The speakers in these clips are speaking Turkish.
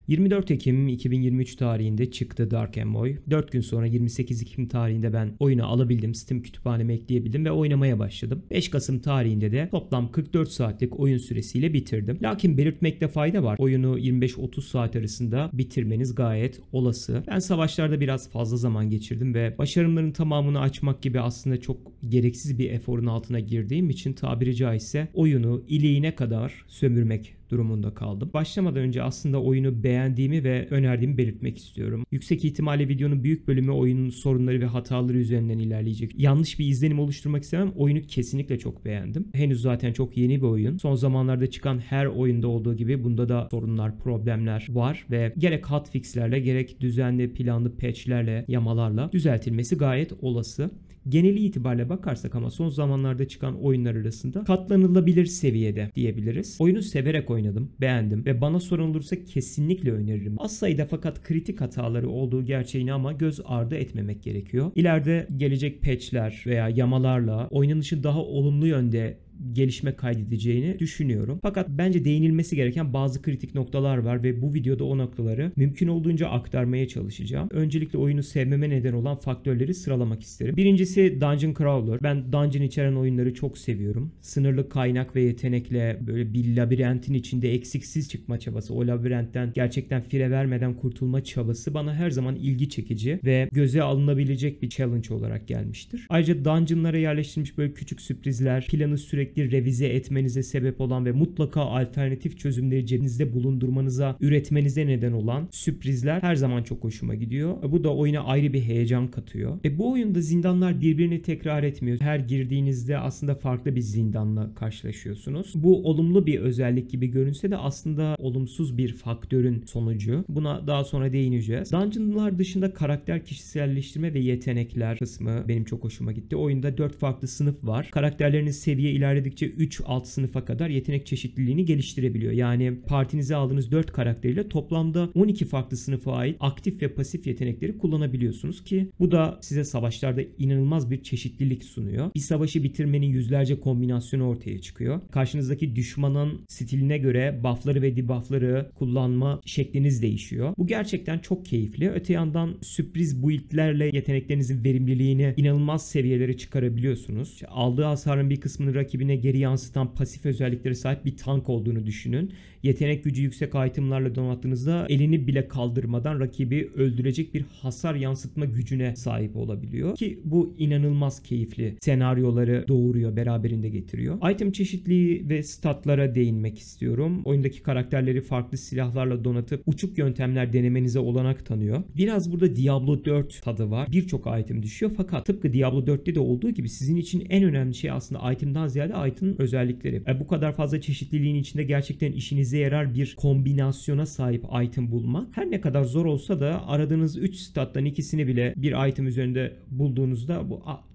24 Ekim 2023 tarihinde çıktı Dark Envoy. 4 gün sonra 28 Ekim tarihinde ben oyunu alabildim. Steam kütüphaneme ekleyebildim ve oynamaya başladım. 5 Kasım tarihinde de toplam 44 saatlik oyun süresiyle bitirdim. Lakin belirtmekte fayda var. Oyunu 25-30 saat arasında bitirmeniz gayet olası. Ben savaşlarda biraz fazla zaman geçirdim ve başarımların tamamını açmak gibi aslında çok gereksiz bir eforun altına girdiğim için tabiri caizse oyunu iliğine kadar sömürmek durumunda kaldım. Başlamadan önce aslında oyunu beğendiğimi ve önerdiğimi belirtmek istiyorum. Yüksek ihtimalle videonun büyük bölümü oyunun sorunları ve hataları üzerinden ilerleyecek. Yanlış bir izlenim oluşturmak istemem. Oyunu kesinlikle çok beğendim. Henüz zaten çok yeni bir oyun. Son zamanlarda çıkan her oyunda olduğu gibi bunda da sorunlar, problemler var ve gerek hotfixlerle gerek düzenli planlı patchlerle, yamalarla düzeltilmesi gayet olası. Geneli itibariyle bakarsak ama son zamanlarda çıkan oyunlar arasında katlanılabilir seviyede diyebiliriz. Oyunu severek oynadım, beğendim ve bana sorun olursa kesinlikle öneririm. Az sayıda fakat kritik hataları olduğu gerçeğini ama göz ardı etmemek gerekiyor. İleride gelecek patchler veya yamalarla oynanışı daha olumlu yönde gelişme kaydedeceğini düşünüyorum. Fakat bence değinilmesi gereken bazı kritik noktalar var ve bu videoda o noktaları mümkün olduğunca aktarmaya çalışacağım. Öncelikle oyunu sevmeme neden olan faktörleri sıralamak isterim. Birincisi Dungeon Crawler. Ben dungeon içeren oyunları çok seviyorum. Sınırlı kaynak ve yetenekle böyle bir labirentin içinde eksiksiz çıkma çabası, o labirentten gerçekten fire vermeden kurtulma çabası bana her zaman ilgi çekici ve göze alınabilecek bir challenge olarak gelmiştir. Ayrıca dungeonlara yerleştirilmiş böyle küçük sürprizler, planı sürekli revize etmenize sebep olan ve mutlaka alternatif çözümleri cebinizde bulundurmanıza, üretmenize neden olan sürprizler her zaman çok hoşuma gidiyor. Bu da oyuna ayrı bir heyecan katıyor. Bu oyunda zindanlar birbirini tekrar etmiyor. Her girdiğinizde aslında farklı bir zindanla karşılaşıyorsunuz. Bu olumlu bir özellik gibi görünse de aslında olumsuz bir faktörün sonucu. Buna daha sonra değineceğiz. Dungeonlar dışında karakter kişiselleştirme ve yetenekler kısmı benim çok hoşuma gitti. Oyunda 4 farklı sınıf var. Karakterleriniz seviye ilerledikçe 3 alt sınıfa kadar yetenek çeşitliliğini geliştirebiliyor. Yani partinize aldığınız 4 karakteriyle toplamda 12 farklı sınıfa ait aktif ve pasif yetenekleri kullanabiliyorsunuz ki bu da size savaşlarda inanılmaz bir çeşitlilik sunuyor. Bir savaşı bitirmenin yüzlerce kombinasyonu ortaya çıkıyor. Karşınızdaki düşmanın stiline göre buffları ve debuffları kullanma şekliniz değişiyor. Bu gerçekten çok keyifli. Öte yandan sürpriz build'lerle yeteneklerinizin verimliliğini inanılmaz seviyelere çıkarabiliyorsunuz. İşte aldığı hasarın bir kısmını rakibine geri yansıtan pasif özelliklere sahip bir tank olduğunu düşünün. Yetenek gücü yüksek itemlarla donattığınızda elini bile kaldırmadan rakibi öldürecek bir hasar yansıtma gücüne sahip olabiliyor. Ki bu inanılmaz keyifli senaryoları doğuruyor, beraberinde getiriyor. Item çeşitliliği ve statlara değinmek istiyorum. Oyundaki karakterleri farklı silahlarla donatıp uçuk yöntemler denemenize olanak tanıyor. Biraz burada Diablo 4 tadı var. Birçok item düşüyor fakat tıpkı Diablo 4'te de olduğu gibi sizin için en önemli şey aslında item'dan ziyade item'ın özellikleri. Bu kadar fazla çeşitliliğin içinde gerçekten işinize yarar bir kombinasyona sahip item bulmak her ne kadar zor olsa da aradığınız 3 stat'tan ikisini bile bir item üzerinde bulduğunuzda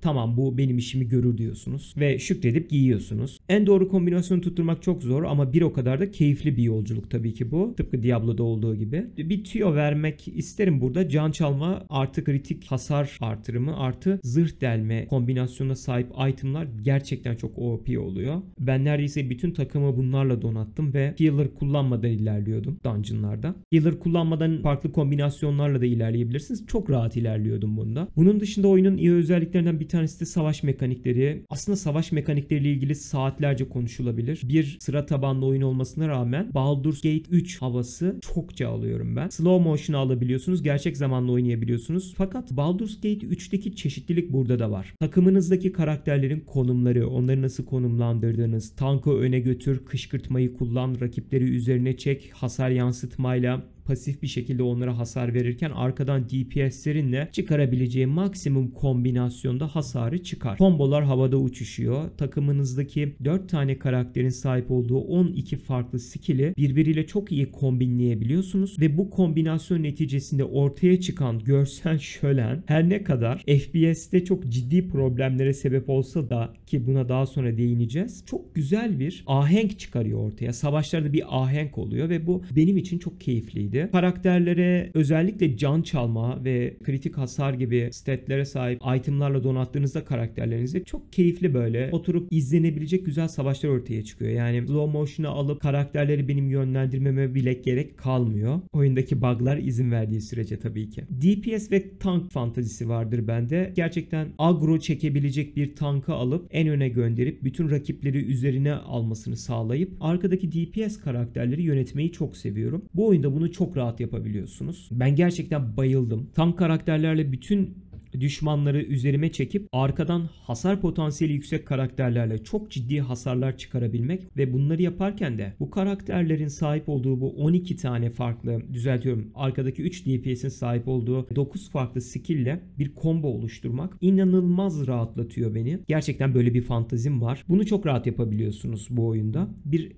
tamam bu benim işimi görür diyorsunuz ve şükredip giyiyorsunuz. En doğru kombinasyonu tutturmak çok zor ama bir o kadar da keyifli bir yolculuk tabii ki bu. Tıpkı Diablo'da olduğu gibi. Bir tüyo vermek isterim burada. Can çalma artı kritik hasar artırımı artı zırh delme kombinasyonuna sahip itemlar gerçekten çok OP oluyor. Ben neredeyse bütün takımı bunlarla donattım ve healer kullanmadan ilerliyordum dungeonlarda. Healer kullanmadan farklı kombinasyonlarla da ilerleyebilirsiniz. Çok rahat ilerliyordum bunda. Bunun dışında oyunun iyi özelliklerinden bir tanesi de savaş mekanikleri. Aslında savaş mekanikleriyle ilgili saatlerce konuşulabilir. Bir sıra tabanlı oyun olmasına rağmen Baldur's Gate 3 havası çokça alıyorum ben. Slow motion alabiliyorsunuz. Gerçek zamanlı oynayabiliyorsunuz. Fakat Baldur's Gate 3'teki çeşitlilik burada da var. Takımınızdaki karakterlerin konumları, onları nasıl konumlandırdığınız, tankı öne götür, kışkırtmayı kullan, rakipleri üzerine çek, hasar yansıtmayla pasif bir şekilde onlara hasar verirken arkadan DPS'lerinle çıkarabileceği maksimum kombinasyonda hasarı çıkar. Kombolar havada uçuşuyor. Takımınızdaki 4 tane karakterin sahip olduğu 12 farklı skill'i birbiriyle çok iyi kombinleyebiliyorsunuz ve bu kombinasyon neticesinde ortaya çıkan görsel şölen her ne kadar FPS'te çok ciddi problemlere sebep olsa da ki buna daha sonra değineceğiz. Çok güzel bir ahenk çıkarıyor ortaya. Savaşlarda bir ahenk oluyor ve bu benim için çok keyifliydi. gibiydi. Karakterlere özellikle can çalma ve kritik hasar gibi statlere sahip itemlarla donattığınızda karakterlerinizi çok keyifli böyle oturup izlenebilecek güzel savaşlar ortaya çıkıyor. Yani slow motion'a alıp karakterleri benim yönlendirmeme bile gerek kalmıyor. Oyundaki bug'lar izin verdiği sürece tabii ki. DPS ve tank fantazisi vardır bende. Gerçekten agro çekebilecek bir tankı alıp en öne gönderip bütün rakipleri üzerine almasını sağlayıp arkadaki DPS karakterleri yönetmeyi çok seviyorum. Bu oyunda bunu çok rahat yapabiliyorsunuz. Ben gerçekten bayıldım. Tank karakterlerle bütün düşmanları üzerime çekip arkadan hasar potansiyeli yüksek karakterlerle çok ciddi hasarlar çıkarabilmek ve bunları yaparken de bu karakterlerin sahip olduğu bu 12 tane farklı, düzeltiyorum, arkadaki 3 DPS'in sahip olduğu 9 farklı skill ile bir combo oluşturmak inanılmaz rahatlatıyor beni. Gerçekten böyle bir fantazim var. Bunu çok rahat yapabiliyorsunuz bu oyunda. Bir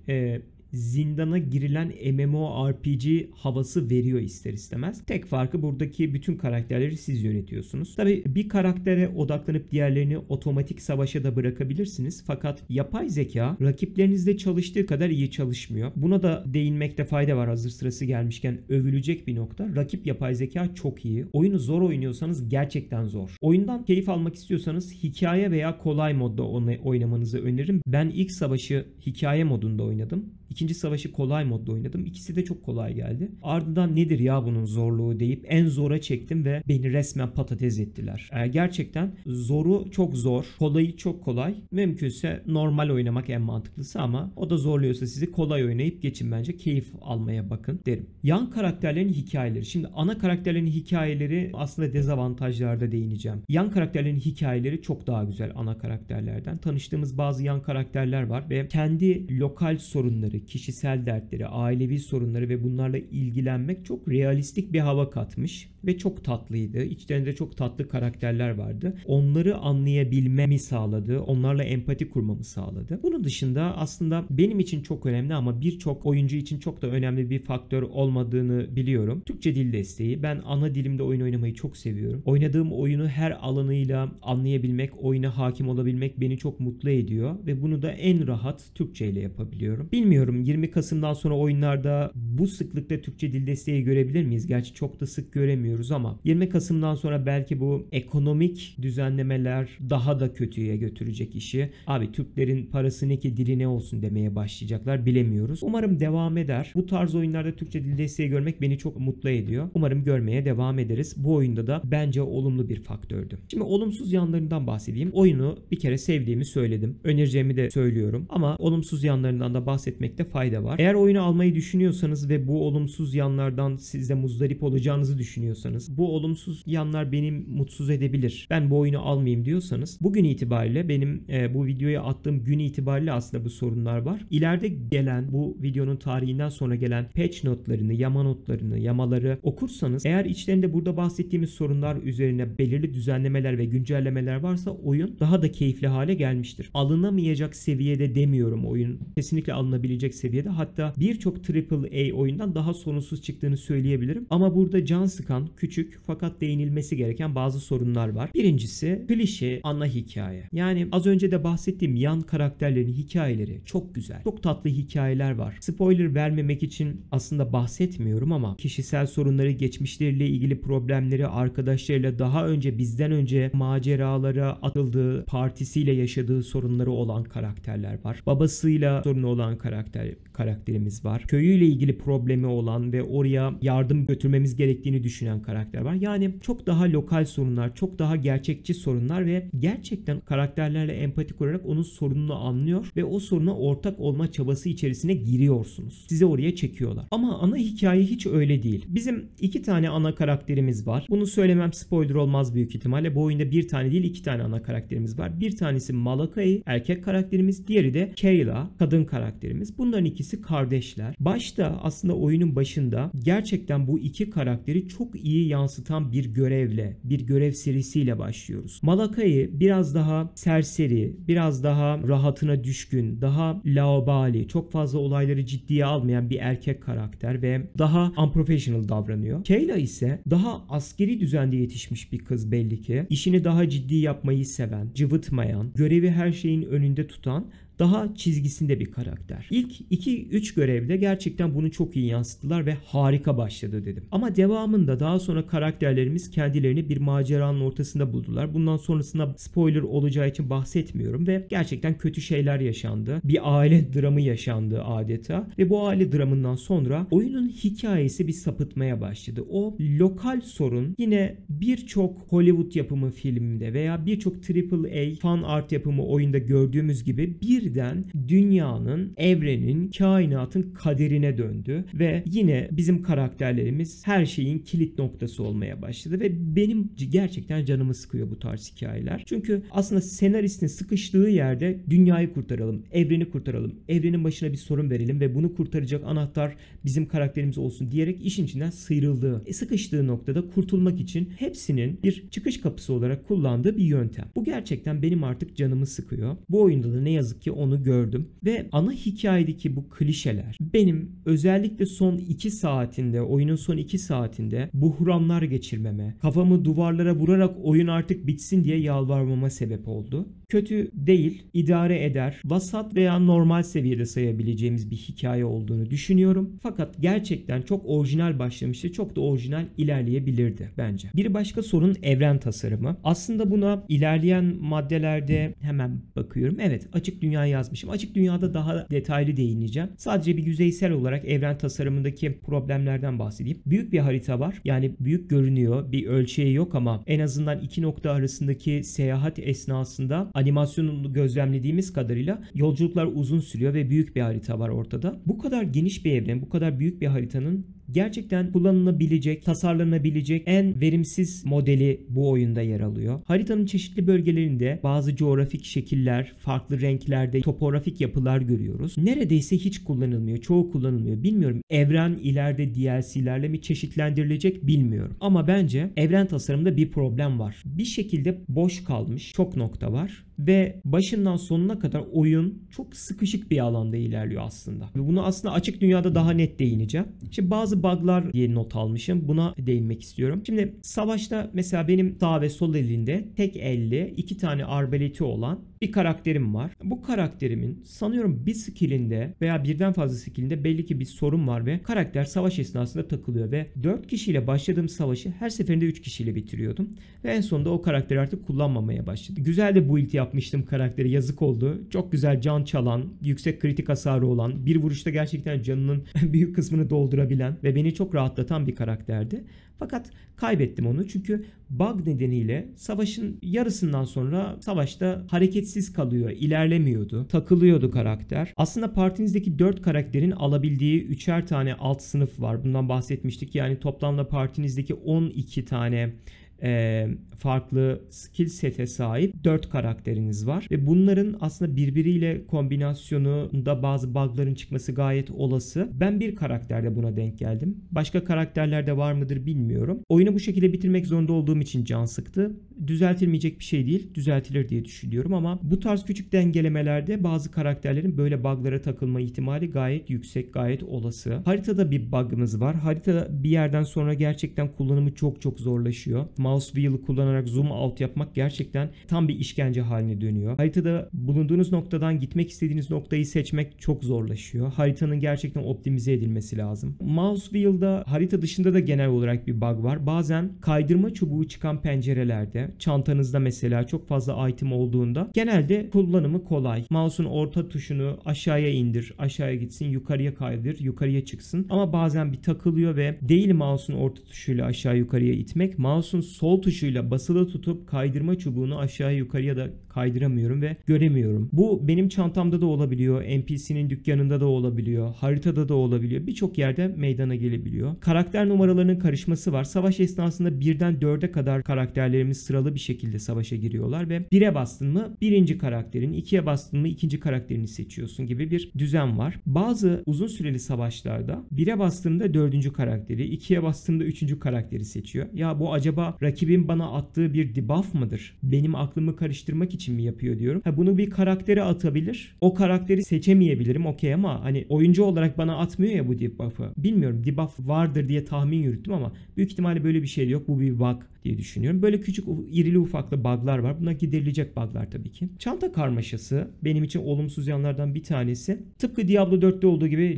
zindana girilen MMORPG havası veriyor ister istemez. Tek farkı buradaki bütün karakterleri siz yönetiyorsunuz. Tabi bir karaktere odaklanıp diğerlerini otomatik savaşa da bırakabilirsiniz. Fakat yapay zeka rakiplerinizde çalıştığı kadar iyi çalışmıyor. Buna da değinmekte fayda var hazır sırası gelmişken, övülecek bir nokta. Rakip yapay zeka çok iyi. Oyunu zor oynuyorsanız gerçekten zor. Oyundan keyif almak istiyorsanız hikaye veya kolay modda oynamanızı öneririm. Ben ilk savaşı hikaye modunda oynadım. İkinci savaşı kolay modda oynadım. İkisi de çok kolay geldi. Ardından nedir ya bunun zorluğu deyip en zora çektim ve beni resmen patates ettiler. Gerçekten zoru çok zor, kolayı çok kolay. Mümkünse normal oynamak en mantıklısı ama o da zorluyorsa sizi kolay oynayıp geçin bence. Keyif almaya bakın derim. Yan karakterlerin hikayeleri. Şimdi ana karakterlerin hikayeleri aslında dezavantajlarda değineceğim. Yan karakterlerin hikayeleri çok daha güzel ana karakterlerden. Tanıştığımız bazı yan karakterler var ve kendi lokal sorunları, kişisel dertleri, ailevi sorunları ve bunlarla ilgilenmek çok realistik bir hava katmış ve çok tatlıydı. İçlerinde çok tatlı karakterler vardı. Onları anlayabilmemi sağladı. Onlarla empati kurmamı sağladı. Bunun dışında aslında benim için çok önemli ama birçok oyuncu için çok da önemli bir faktör olmadığını biliyorum. Türkçe dil desteği. Ben ana dilimde oyun oynamayı çok seviyorum. Oynadığım oyunu her alanıyla anlayabilmek, oyuna hakim olabilmek beni çok mutlu ediyor ve bunu da en rahat Türkçe ile yapabiliyorum. Bilmiyorum 20 Kasım'dan sonra oyunlarda bu sıklıkta Türkçe dil desteği görebilir miyiz? Gerçi çok da sık göremiyoruz ama 20 Kasım'dan sonra belki bu ekonomik düzenlemeler daha da kötüye götürecek işi. Abi Türklerin parası ne ki dili ne olsun demeye başlayacaklar, bilemiyoruz. Umarım devam eder. Bu tarz oyunlarda Türkçe dil desteği görmek beni çok mutlu ediyor. Umarım görmeye devam ederiz. Bu oyunda da bence olumlu bir faktördü. Şimdi olumsuz yanlarından bahsedeyim. Oyunu bir kere sevdiğimi söyledim. Önereceğimi de söylüyorum ama olumsuz yanlarından da bahsetmekte fayda var. Eğer oyunu almayı düşünüyorsanız ve bu olumsuz yanlardan siz de muzdarip olacağınızı düşünüyorsanız, bu olumsuz yanlar beni mutsuz edebilir, ben bu oyunu almayayım diyorsanız, bugün itibariyle benim bu videoya attığım gün itibariyle aslında bu sorunlar var. İleride gelen, bu videonun tarihinden sonra gelen patch notlarını, yama notlarını, yamaları okursanız, eğer içlerinde burada bahsettiğimiz sorunlar üzerine belirli düzenlemeler ve güncellemeler varsa oyun daha da keyifli hale gelmiştir. Alınamayacak seviyede demiyorum, oyun kesinlikle alınabilecek seviyede, hatta birçok AAA oyundan daha sorunsuz çıktığını söyleyebilirim. Ama burada can sıkan, küçük fakat değinilmesi gereken bazı sorunlar var. Birincisi klişe ana hikaye. Yani az önce de bahsettiğim yan karakterlerin hikayeleri çok güzel. Çok tatlı hikayeler var. Spoiler vermemek için aslında bahsetmiyorum ama kişisel sorunları, geçmişleriyle ilgili problemleri, arkadaşlarıyla daha önce, bizden önce maceralara atıldığı, partisiyle yaşadığı sorunları olan karakterler var. Babasıyla sorunu olan karakterimiz var. Köyüyle ilgili problemi olan ve oraya yardım götürmemiz gerektiğini düşünen karakter var. Yani çok daha lokal sorunlar, çok daha gerçekçi sorunlar ve gerçekten karakterlerle empati kurarak onun sorununu anlıyor ve o soruna ortak olma çabası içerisine giriyorsunuz. Sizi oraya çekiyorlar. Ama ana hikaye hiç öyle değil. Bizim 2 tane ana karakterimiz var. Bunu söylemem spoiler olmaz büyük ihtimalle. Bu oyunda 1 tane değil 2 tane ana karakterimiz var. Bir tanesi Malakai, erkek karakterimiz. Diğeri de Kayla, kadın karakterimiz. Bunların ikisi kardeşler. Başta aslında oyunun başında gerçekten bu iki karakteri çok iyi yansıtan bir görevle, bir görev serisiyle başlıyoruz. Malakai biraz daha serseri, biraz daha rahatına düşkün, daha laubali, çok fazla olayları ciddiye almayan bir erkek karakter ve daha unprofessional davranıyor. Kayla ise daha askeri düzende yetişmiş bir kız belli ki. İşini daha ciddi yapmayı seven, cıvıtmayan, görevi her şeyin önünde tutan, daha çizgisinde bir karakter. İlk 2-3 görevde gerçekten bunu çok iyi yansıttılar ve harika başladı dedim. Ama devamında daha sonra karakterlerimiz kendilerini bir maceranın ortasında buldular. Bundan sonrasında spoiler olacağı için bahsetmiyorum ve gerçekten kötü şeyler yaşandı. Bir aile dramı yaşandı adeta ve bu aile dramından sonra oyunun hikayesi bir sapıtmaya başladı. O lokal sorun yine birçok Hollywood yapımı filmde veya birçok AAA fan art yapımı oyunda gördüğümüz gibi birden dünyanın, evrenin, kainatın kaderine döndü ve yine bizim karakterlerimiz her şeyin kilit noktası olmaya başladı ve benim gerçekten canımı sıkıyor bu tarz hikayeler. Çünkü aslında senaristin sıkıştığı yerde dünyayı kurtaralım, evreni kurtaralım, evrenin başına bir sorun verelim ve bunu kurtaracak anahtar bizim karakterimiz olsun diyerek işin içinden sıyrıldığı, sıkıştığı noktada kurtulmak için hepsinin bir çıkış kapısı olarak kullandığı bir yöntem. Bu gerçekten benim artık canımı sıkıyor. Bu oyunda da ne yazık ki onu gördüm ve ana hikayedeki bu klişeler benim özellikle son 2 saatinde, oyunun son 2 saatinde buhranlar geçirmeme, kafamı duvarlara vurarak oyun artık bitsin diye yalvarmama sebep oldu. Kötü değil, idare eder, vasat veya normal seviyede sayabileceğimiz bir hikaye olduğunu düşünüyorum. Fakat gerçekten çok orijinal başlamıştı, çok da orijinal ilerleyebilirdi bence. Bir başka sorun evren tasarımı. Aslında buna ilerleyen maddelerde hemen bakıyorum. Evet, açık dünya yazmışım. Açık dünyada daha detaylı değineceğim. Sadece bir yüzeysel olarak evren tasarımındaki problemlerden bahsedeyim. Büyük bir harita var. Yani büyük görünüyor. Bir ölçeği yok ama en azından iki nokta arasındaki seyahat esnasında animasyonunu gözlemlediğimiz kadarıyla yolculuklar uzun sürüyor ve büyük bir harita var ortada. Bu kadar geniş bir evren, bu kadar büyük bir haritanın gerçekten kullanılabilecek, tasarlanabilecek en verimsiz modeli bu oyunda yer alıyor. Haritanın çeşitli bölgelerinde bazı coğrafik şekiller, farklı renklerde topografik yapılar görüyoruz. Neredeyse hiç kullanılmıyor, çoğu kullanılmıyor. Bilmiyorum, evren ileride DLC'lerle mi çeşitlendirilecek bilmiyorum. Ama bence evren tasarımında bir problem var. Bir şekilde boş kalmış çok nokta var ve başından sonuna kadar oyun çok sıkışık bir alanda ilerliyor aslında. Ve bunu aslında açık dünyada daha net değineceğim. Şimdi bazı bug'lar diye not almışım. Buna değinmek istiyorum. Şimdi savaşta mesela benim sağ ve sol elinde tek elle 2 tane arbaleti olan bir karakterim var. Bu karakterimin sanıyorum bir skillinde veya birden fazla skillinde belli ki bir sorun var ve karakter savaş esnasında takılıyor ve 4 kişiyle başladığım savaşı her seferinde 3 kişiyle bitiriyordum. Ve en sonunda o karakteri artık kullanmamaya başladı. Güzel de build yapmıştım karakteri. Yazık oldu. Çok güzel can çalan, yüksek kritik hasarı olan, bir vuruşta gerçekten canının büyük kısmını doldurabilen ve beni çok rahatlatan bir karakterdi. Fakat kaybettim onu çünkü bug nedeniyle savaşın yarısından sonra savaşta hareketsiz kalıyor, ilerlemiyordu, takılıyordu karakter. Aslında partinizdeki 4 karakterin alabildiği 3'er tane alt sınıf var. Bundan bahsetmiştik. Yani toplamda partinizdeki 12 tane farklı skill sete sahip 4 karakteriniz var ve bunların aslında birbiriyle kombinasyonunda bazı bug'ların çıkması gayet olası. Ben bir karakterde buna denk geldim. Başka karakterlerde var mıdır bilmiyorum. Oyunu bu şekilde bitirmek zorunda olduğum için can sıktı. Düzeltilmeyecek bir şey değil. Düzeltilir diye düşünüyorum ama bu tarz küçük dengelemelerde bazı karakterlerin böyle bug'lara takılma ihtimali gayet yüksek, gayet olası. Haritada bir bug'ımız var. Harita bir yerden sonra gerçekten kullanımı çok zorlaşıyor. Mouse wheel'ı kullanarak zoom out yapmak gerçekten tam bir işkence haline dönüyor. Haritada bulunduğunuz noktadan gitmek istediğiniz noktayı seçmek çok zorlaşıyor. Haritanın gerçekten optimize edilmesi lazım. Mouse wheel'da harita dışında da genel olarak bir bug var. Bazen kaydırma çubuğu çıkan pencerelerde, çantanızda mesela çok fazla item olduğunda genelde kullanımı kolay. Mouse'un orta tuşunu aşağıya indir, aşağıya gitsin, yukarıya kaydır, yukarıya çıksın. Ama bazen bir takılıyor ve değil mouse'un orta tuşuyla aşağı yukarıya itmek, mouse'un sol tuşuyla basılı tutup kaydırma çubuğunu aşağı yukarıya da kaydıramıyorum ve göremiyorum. Bu benim çantamda da olabiliyor, NPC'nin dükkanında da olabiliyor, haritada da olabiliyor. Birçok yerde meydana gelebiliyor. Karakter numaralarının karışması var. Savaş esnasında 1'den 4'e kadar karakterlerimiz sıralı bir şekilde savaşa giriyorlar ve 1'e bastın mı birinci karakterin, 2'ye bastın mı ikinci karakterini seçiyorsun gibi bir düzen var. Bazı uzun süreli savaşlarda 1'e bastığımda 4. karakteri, 2'ye bastığımda 3. karakteri seçiyor. Ya bu acaba rakibin bana attığı bir debuff mıdır? Benim aklımı karıştırmak için için mi yapıyor diyorum. Bunu bir karaktere atabilir. O karakteri seçemeyebilirim, okey, ama hani oyuncu olarak bana atmıyor ya bu debuff'ı. Bilmiyorum, debuff vardır diye tahmin yürüttüm ama büyük ihtimalle böyle bir şey yok. Bu bir bug diye düşünüyorum. Böyle küçük irili ufaklı bug'lar var. Bunlar giderilecek bug'lar tabii ki. Çanta karmaşası benim için olumsuz yanlardan bir tanesi. Tıpkı Diablo 4'te olduğu gibi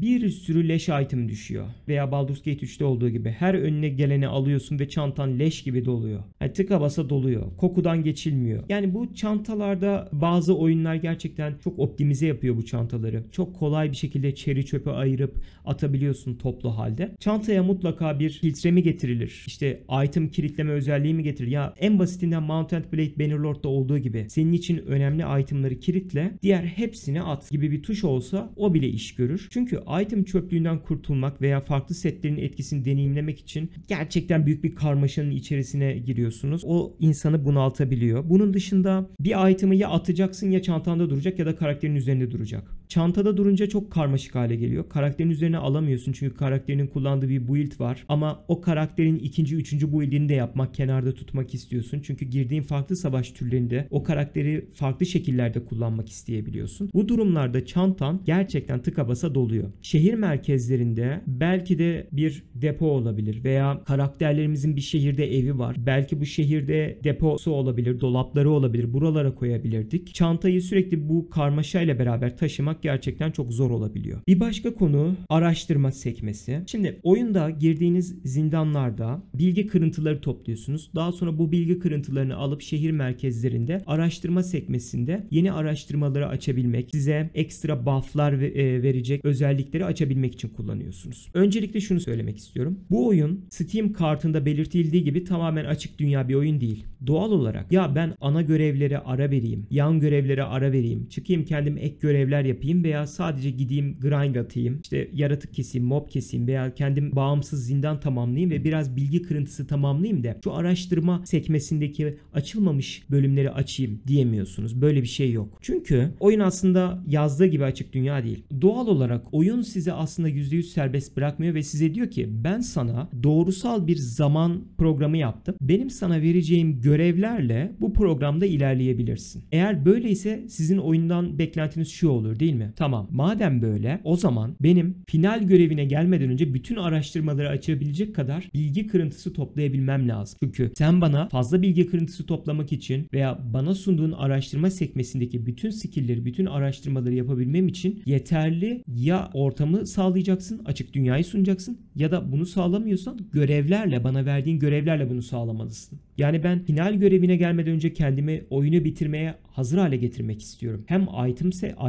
bir sürü leş item düşüyor. Veya Baldur's Gate 3'te olduğu gibi her önüne geleni alıyorsun ve çantan leş gibi doluyor. Yani tıka basa doluyor. Kokudan geçilmiyor. Yani bu çantalarda bazı oyunlar gerçekten çok optimize yapıyor bu çantaları. Çok kolay bir şekilde çeri çöpe ayırıp atabiliyorsun toplu halde. Çantaya mutlaka bir filtre mi getirilir? İşte item kilitleme özelliği mi getirilir? Ya en basitinden Mount and Blade Bannerlord'da olduğu gibi senin için önemli itemları kilitle, diğer hepsini at gibi bir tuş olsa o bile iş görür. Çünkü item çöplüğünden kurtulmak veya farklı setlerin etkisini deneyimlemek için gerçekten büyük bir karmaşanın içerisine giriyorsunuz. O insanı bunaltabiliyor. Bunun dışında bir item'ı ya atacaksın ya çantanda duracak ya da karakterin üzerinde duracak. Çantada durunca çok karmaşık hale geliyor. Karakterin üzerine alamıyorsun çünkü karakterinin kullandığı bir build var. Ama o karakterin ikinci, üçüncü build'ini de yapmak, kenarda tutmak istiyorsun. Çünkü girdiğin farklı savaş türlerinde o karakteri farklı şekillerde kullanmak isteyebiliyorsun. Bu durumlarda çantan gerçekten tıka basa doluyor. Şehir merkezlerinde belki de bir depo olabilir veya karakterlerimizin bir şehirde evi var. Belki bu şehirde deposu olabilir, dolapları olabilir. Buralara koyabilirdik. Çantayı sürekli bu karmaşayla beraber taşımak gerçekten çok zor olabiliyor. Bir başka konu araştırma sekmesi. Şimdi oyunda girdiğiniz zindanlarda bilgi kırıntıları topluyorsunuz. Daha sonra bu bilgi kırıntılarını alıp şehir merkezlerinde araştırma sekmesinde yeni araştırmaları açabilmek, size ekstra bufflar verecek özellikleri açabilmek için kullanıyorsunuz. Öncelikle şunu söylemek istiyorum. Bu oyun Steam kartında belirtildiği gibi tamamen açık dünya bir oyun değil. Doğal olarak ya ben ana görevlere ara vereyim, yan görevlere ara vereyim, çıkayım kendim ek görevler yapayım veya sadece gideyim grind atayım, işte yaratık keseyim, mob keseyim veya kendim bağımsız zindan tamamlayayım ve biraz bilgi kırıntısı tamamlayayım da şu araştırma sekmesindeki açılmamış bölümleri açayım diyemiyorsunuz. Böyle bir şey yok. Çünkü oyun aslında yazdığı gibi açık dünya değil. Doğal olarak oyun size aslında %100 serbest bırakmıyor ve size diyor ki ben sana doğrusal bir zaman programı yaptım. Benim sana vereceğim görevlerle bu programda ilerleyebilirsin. Eğer böyleyse sizin oyundan beklentiniz şu olur değil mi? Tamam. Madem böyle o zaman benim final görevine gelmeden önce bütün araştırmaları açabilecek kadar bilgi kırıntısı toplayabilmem lazım. Çünkü sen bana fazla bilgi kırıntısı toplamak için veya bana sunduğun araştırma sekmesindeki bütün skill'leri, bütün araştırmaları yapabilmem için yeterli ya ortamı sağlayacaksın, açık dünyayı sunacaksın ya da bunu sağlamıyorsan görevlerle, bana verdiğin görevlerle bunu sağlamalısın. Yani ben final görevine gelmeden önce kendimi oyunu bitirmeye hazır hale getirmek istiyorum. Hem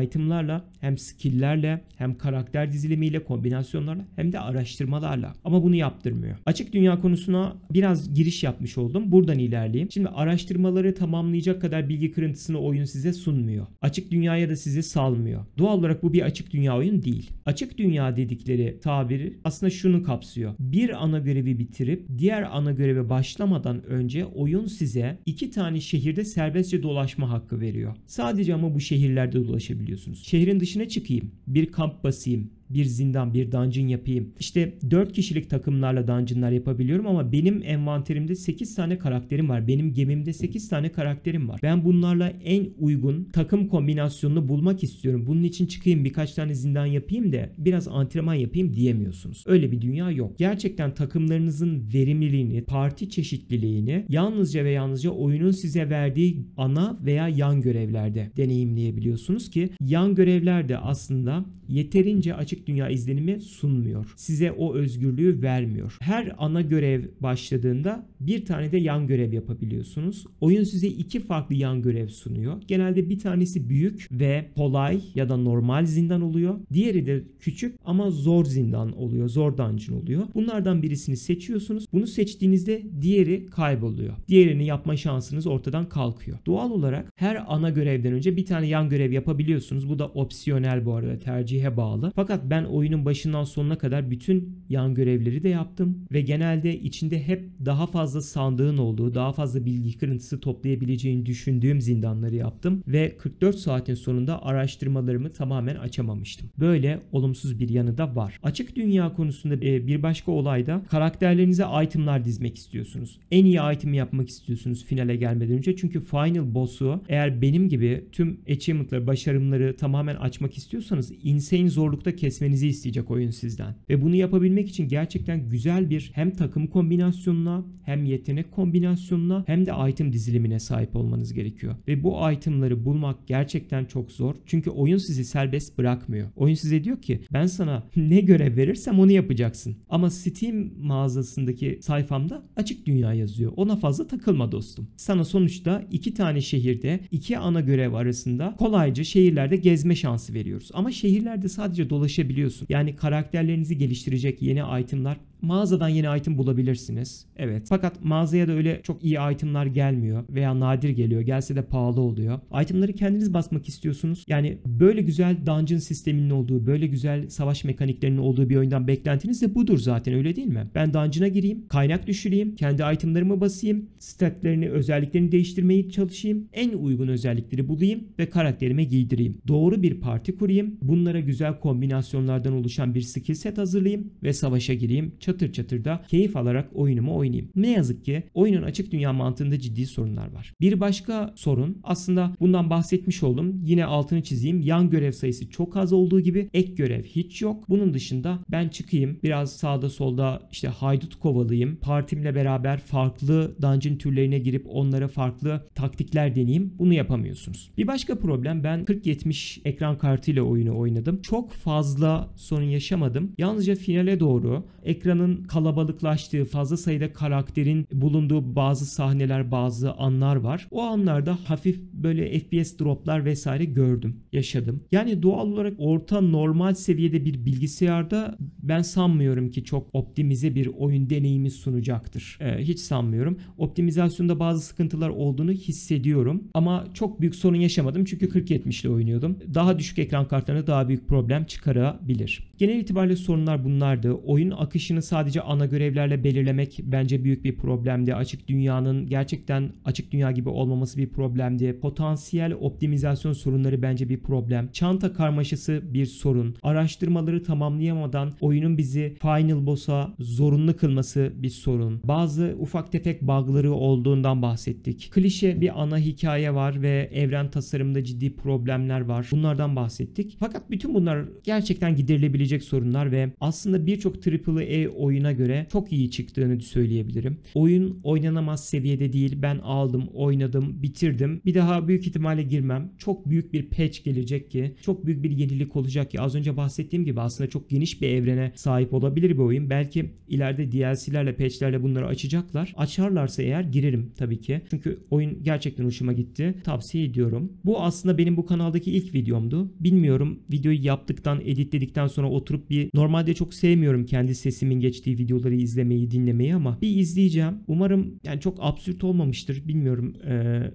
itemlarla, hem skill'lerle, hem karakter dizilimiyle, kombinasyonlarla, hem de araştırmalarla. Ama bunu yaptırmıyor. Açık dünya konusuna biraz giriş yapmış oldum. Buradan ilerleyeyim. Şimdi araştırmaları tamamlayacak kadar bilgi kırıntısını oyun size sunmuyor. Açık dünyaya da size salmıyor. Doğal olarak bu bir açık dünya oyun değil. Açık dünya dedikleri tabiri aslında şunu kapsıyor. Bir ana görevi bitirip diğer ana göreve başlamadan önce oyun size 2 tane şehirde serbestçe dolaşma hakkı veriyor. Sadece ama bu şehirlerde dolaşabiliyorsunuz. Şehrin dışına çıkayım, bir kamp basayım, bir zindan, bir dungeon yapayım. İşte 4 kişilik takımlarla dungeonlar yapabiliyorum ama benim envanterimde 8 tane karakterim var. Benim gemimde 8 tane karakterim var. Ben bunlarla en uygun takım kombinasyonunu bulmak istiyorum. Bunun için çıkayım birkaç tane zindan yapayım da biraz antrenman yapayım diyemiyorsunuz. Öyle bir dünya yok. Gerçekten takımlarınızın verimliliğini, parti çeşitliliğini yalnızca ve yalnızca oyunun size verdiği ana veya yan görevlerde deneyimleyebiliyorsunuz ki yan görevler de aslında yeterince açık dünya izlenimi sunmuyor. Size o özgürlüğü vermiyor. Her ana görev başladığında bir tane de yan görev yapabiliyorsunuz. Oyun size 2 farklı yan görev sunuyor. Genelde bir tanesi büyük ve kolay ya da normal zindan oluyor. Diğeri de küçük ama zor zindan oluyor. Zor dungeon oluyor. Bunlardan birisini seçiyorsunuz. Bunu seçtiğinizde diğeri kayboluyor. Diğerini yapma şansınız ortadan kalkıyor. Doğal olarak her ana görevden önce bir tane yan görev yapabiliyorsunuz. Bu da opsiyonel bu arada, tercihe bağlı. Fakat ben oyunun başından sonuna kadar bütün yan görevleri de yaptım ve genelde içinde hep daha fazla sandığın olduğu, daha fazla bilgi kırıntısı toplayabileceğini düşündüğüm zindanları yaptım ve 44 saatin sonunda araştırmalarımı tamamen açamamıştım. Böyle olumsuz bir yanı da var. Açık dünya konusunda bir başka olay da karakterlerinize itemlar dizmek istiyorsunuz. En iyi item yapmak istiyorsunuz finale gelmeden önce. Çünkü final boss'u eğer benim gibi tüm achievement'ları, başarımları tamamen açmak istiyorsanız insane zorlukta kesmenizi isteyecek oyun sizden. Ve bunu yapabilmek için gerçekten güzel bir hem takım kombinasyonuna hem yetenek kombinasyonuna hem de item dizilimine sahip olmanız gerekiyor. Ve bu itemları bulmak gerçekten çok zor. Çünkü oyun sizi serbest bırakmıyor. Oyun size diyor ki ben sana ne görev verirsem onu yapacaksın. Ama Steam mağazasındaki sayfamda açık dünya yazıyor. Ona fazla takılma dostum. Sana sonuçta 2 tane şehirde 2 ana görev arasında kolayca şehirlerde gezme şansı veriyoruz. Ama şehirlerde sadece dolaşabiliyorsun. Yani karakterlerinizi geliştirecek yeni itemlar, mağazadan yeni item bulabilirsiniz. Evet. Fakat mağazaya da öyle çok iyi itemlar gelmiyor veya nadir geliyor. Gelse de pahalı oluyor. Itemları kendiniz basmak istiyorsunuz. Yani böyle güzel dungeon sisteminin olduğu, böyle güzel savaş mekaniklerinin olduğu bir oyundan beklentiniz de budur zaten, öyle değil mi? Ben dungeon'a gireyim, kaynak düşüreyim, kendi itemlarımı basayım, statlerini, özelliklerini değiştirmeye çalışayım, en uygun özellikleri bulayım ve karakterime giydireyim. Doğru bir parti kurayım, bunlara güzel kombinasyonlardan oluşan bir skill set hazırlayayım ve savaşa gireyim. Çatır çatır da keyif alarak oyunumu oynayayım. Ne yazık ki oyunun açık dünya mantığında ciddi sorunlar var. Bir başka sorun, aslında bundan bahsetmiş oldum. Yine altını çizeyim. Yan görev sayısı çok az olduğu gibi ek görev hiç yok. Bunun dışında ben çıkayım, biraz sağda solda işte haydut kovalayayım, partimle beraber farklı dungeon türlerine girip onlara farklı taktikler deneyeyim. Bunu yapamıyorsunuz. Bir başka problem, ben 4070 ekran kartıyla oyunu oynadım. Çok fazla sorun yaşamadım. Yalnızca finale doğru ekranın kalabalıklaştığı, fazla sayıda karakterin bulunduğu bazı sahneler, bazı anlar var. O anlarda hafif böyle FPS droplar vesaire gördüm, yaşadım. Yani doğal olarak orta normal seviyede bir bilgisayarda ben sanmıyorum ki çok optimize bir oyun deneyimi sunacaktır. Hiç sanmıyorum. Optimizasyonda bazı sıkıntılar olduğunu hissediyorum. Ama çok büyük sorun yaşamadım çünkü 4070 ile oynuyordum. Daha düşük ekran kartlarına daha büyük problem çıkarabilir. Genel itibariyle sorunlar bunlardı. Oyun akışını sadece ana görevlerle belirlemek bence büyük bir problemdi. Açık dünyanın gerçekten açık dünya gibi olmaması bir problemdi. Potansiyel optimizasyon sorunları bence bir problem. Çanta karmaşası bir sorun. Araştırmaları tamamlayamadan oyunun bizi final boss'a zorunlu kılması bir sorun. Bazı ufak tefek bug'ları olduğundan bahsettik. Klişe bir ana hikaye var ve evren tasarımında ciddi problemler var. Bunlardan bahsettik. Fakat bütün bunlar gerçekten giderilebilecek sorunlar ve aslında birçok AAA oyuna göre çok iyi çıktığını söyleyebilirim. Oyun oynanamaz seviyede değil. Ben aldım, oynadım, bitirdim. Bir daha büyük ihtimalle girmem. Çok büyük bir patch gelecek ki, çok büyük bir yenilik olacak ki, az önce bahsettiğim gibi aslında çok geniş bir evrene sahip olabilir bir oyun. Belki ileride DLC'lerle, patch'lerle bunları açacaklar. Açarlarsa eğer girerim tabii ki. Çünkü oyun gerçekten hoşuma gitti. Tavsiye ediyorum. Bu aslında benim bu kanaldaki ilk videomdu. Bilmiyorum, videoyu yaptıktan, editledikten sonra oturup normalde çok sevmiyorum kendi sesimin geçtiği videoları izlemeyi, dinlemeyi ama bir izleyeceğim. Umarım yani çok absürt olmamıştır. Bilmiyorum.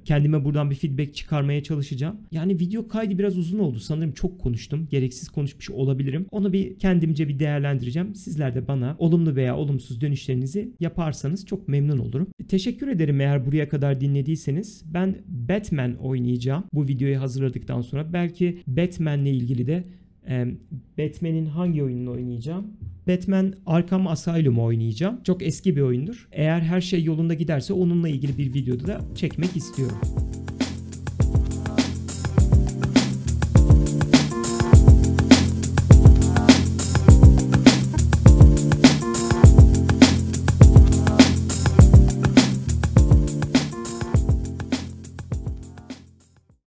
Kendime buradan bir feedback çıkarmaya çalışacağım. Yani video kaydı biraz uzun oldu. Sanırım çok konuştum. Gereksiz konuşmuş olabilirim. Onu bir kendimce bir değerlendireceğim. Sizler de bana olumlu veya olumsuz dönüşlerinizi yaparsanız çok memnun olurum. Teşekkür ederim eğer buraya kadar dinlediyseniz. Ben Batman oynayacağım bu videoyu hazırladıktan sonra. Belki Batman'le ilgili de Batman'in hangi oyununu oynayacağım? Batman Arkham Asylum'u oynayacağım. Çok eski bir oyundur. Eğer her şey yolunda giderse onunla ilgili bir videoda da çekmek istiyorum.